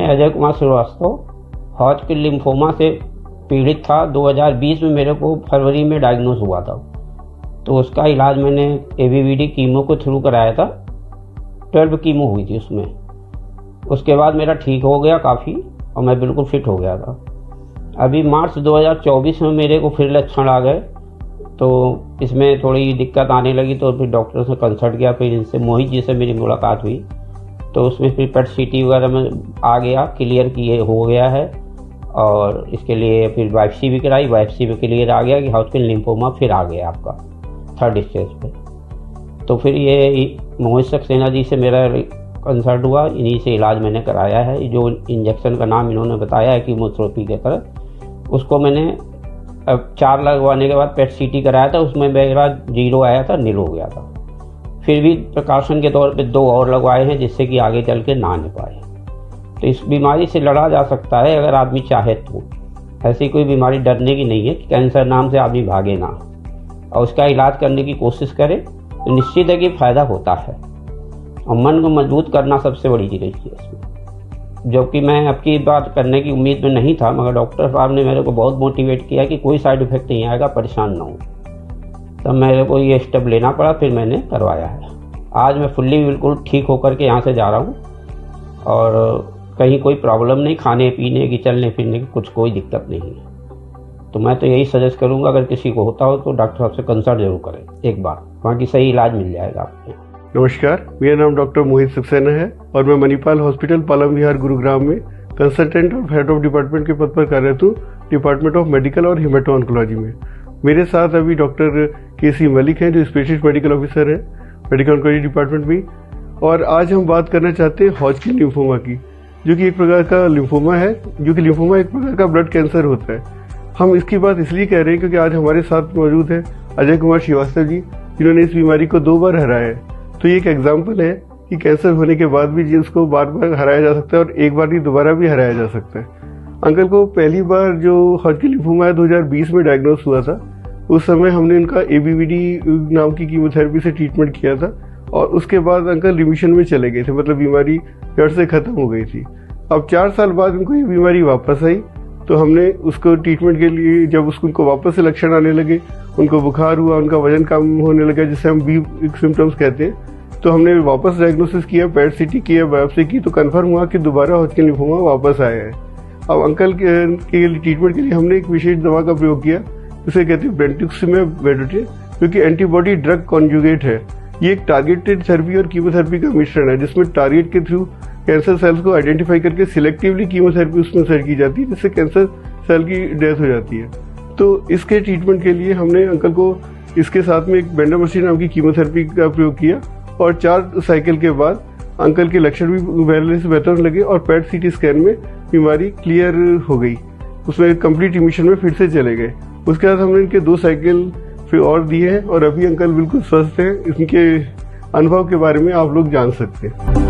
मैं Ajay Kumar Srivastava Hodgkin lymphoma से पीड़ित था। 2020 में मेरे को फरवरी में डायग्नोज हुआ था। तो उसका इलाज मैंने ABVD कीमो के थ्रू कराया था। 12 कीमो हुई थी उसमें। उसके बाद मेरा ठीक हो गया काफ़ी और मैं बिल्कुल फिट हो गया था। अभी मार्च 2024 में मेरे को फिर लक्षण आ गए, तो इसमें थोड़ी दिक्कत आने लगी। तो फिर डॉक्टर से कंसल्ट किया, फिर इनसे मोहित जी से मेरी मुलाकात हुई। तो उसमें फिर PET CT वगैरह में आ गया, क्लियर किए हो गया है। और इसके लिए फिर बायोप्सी भी कराई, बायोप्सी में क्लियर आ गया कि हॉजकिन लिम्फोमा फिर आ गया आपका 3rd स्टेज पे। तो फिर ये मोहित सक्सेना जी से मेरा कंसल्ट हुआ, इन्हीं से इलाज मैंने कराया है। जो इंजेक्शन का नाम इन्होंने बताया है कीमोथेरेपी की तरह, उसको मैंने अब 4 लगवाने के बाद PET CT कराया था। उसमें मेरा 0 आया था, नील हो गया था। फिर भी प्रिकॉशन के तौर पे 2 और लगवाए हैं, जिससे कि आगे चल के ना आने पाए। तो इस बीमारी से लड़ा जा सकता है अगर आदमी चाहे तो। ऐसी कोई बीमारी डरने की नहीं है कि कैंसर नाम से आदमी भागे ना, और उसका इलाज करने की कोशिश करे तो निश्चित है कि फ़ायदा होता है। और मन को मजबूत करना सबसे बड़ी चीज़ है इसमें, जो कि मैं अब की बात करने की उम्मीद में नहीं था, मगर डॉक्टर साहब ने मेरे को बहुत मोटिवेट किया कि कोई साइड इफ़ेक्ट नहीं आएगा, परेशान ना हो। तब मेरे को ये स्टेप लेना पड़ा, फिर मैंने करवाया है। आज मैं फुल्ली बिल्कुल ठीक होकर के यहाँ से जा रहा हूँ और कहीं कोई प्रॉब्लम नहीं, खाने पीने की, चलने फिरने की कुछ कोई दिक्कत नहीं है। तो मैं तो यही सजेस्ट करूँगा, अगर किसी को होता हो तो डॉक्टर साहब से कंसल्ट जरूर करें एक बार, वहाँ की सही इलाज मिल जाएगा आपको। नमस्कार, मेरा नाम डॉक्टर मोहित सक्सेना है और मैं मणिपाल हॉस्पिटल पालम विहार गुरुग्राम में कंसल्टेंट और हेड ऑफ डिपार्टमेंट के पद पर कार्यरत हूँ, डिपार्टमेंट ऑफ मेडिकल और हिमेटो ऑन्कोलॉजी में। मेरे साथ अभी डॉक्टर KC मलिक हैं, जो स्पेशलिस्ट मेडिकल ऑफिसर हैं मेडिकल ऑन्कोलॉजी डिपार्टमेंट में। और आज हम बात करना चाहते हैं हॉजकिन लिम्फोमा की, जो कि एक प्रकार का लिम्फोमा है, जो कि लिम्फोमा एक प्रकार का ब्लड कैंसर होता है। हम इसकी बात इसलिए कह रहे हैं क्योंकि आज हमारे साथ मौजूद है अजय कुमार श्रीवास्तव जी, जिन्होंने इस बीमारी को 2 बार हराया है। तो ये एक एग्जाम्पल है कि कैंसर होने के बाद भी जिसको बार बार हराया जा सकता है और एक बार नहीं दोबारा भी हराया जा सकता है। अंकल को पहली बार जो हॉजकिन लिम्फोमा 2020 में डायग्नोस हुआ था, उस समय हमने उनका ABVD नाम की कीमोथेरेपी से ट्रीटमेंट किया था और उसके बाद अंकल रिमिशन में चले गए थे, मतलब बीमारी जड़ से खत्म हो गई थी। अब 4 साल बाद उनको ये बीमारी वापस आई, तो हमने उसको ट्रीटमेंट के लिए, जब उनको वापस से लक्षण आने लगे, उनको बुखार हुआ, उनका वजन कम होने लगा, जिसे हम B सिम्टम्स कहते हैं, तो हमने वापस डायग्नोसिस किया, PET CT किया, बायोप्सी की, तो कंफर्म हुआ कि दोबारा हॉजकिन लिम्फोमा वापस आया है। अब अंकल के ट्रीटमेंट के लिए हमने एक विशेष दवा का प्रयोग किया, उसे कहते हैं ब्रेंटुक्सिमेब वेडोटिन, जो कि एंटीबॉडी ड्रग कॉन्जुगेट है। ये एक टारगेटेड थेरेपी और कीमोथेरेपी का मिश्रण है, जिसमें टारगेट के थ्रू कैंसर सेल्स को आइडेंटिफाई करके सिलेक्टिवली कीमोथेरेपी उसमें सेट की जाती है, जिससे कैंसर सेल की डेथ हो जाती है। तो इसके ट्रीटमेंट के लिए हमने अंकल को इसके साथ में एक बेंडामर्सिन नाम की कीमोथेरेपी का प्रयोग किया और 4 साइकिल के बाद अंकल के लक्षण भी पहले से बेहतर लगे और PET CT स्कैन में बीमारी क्लियर हो गई, उसमें कंप्लीट रिमिशन में फिर से चले गए। उसके बाद हमने इनके 2 साइकिल फिर और दिए हैं और अभी अंकल बिल्कुल स्वस्थ हैं। इनके अनुभव के बारे में आप लोग जान सकते हैं।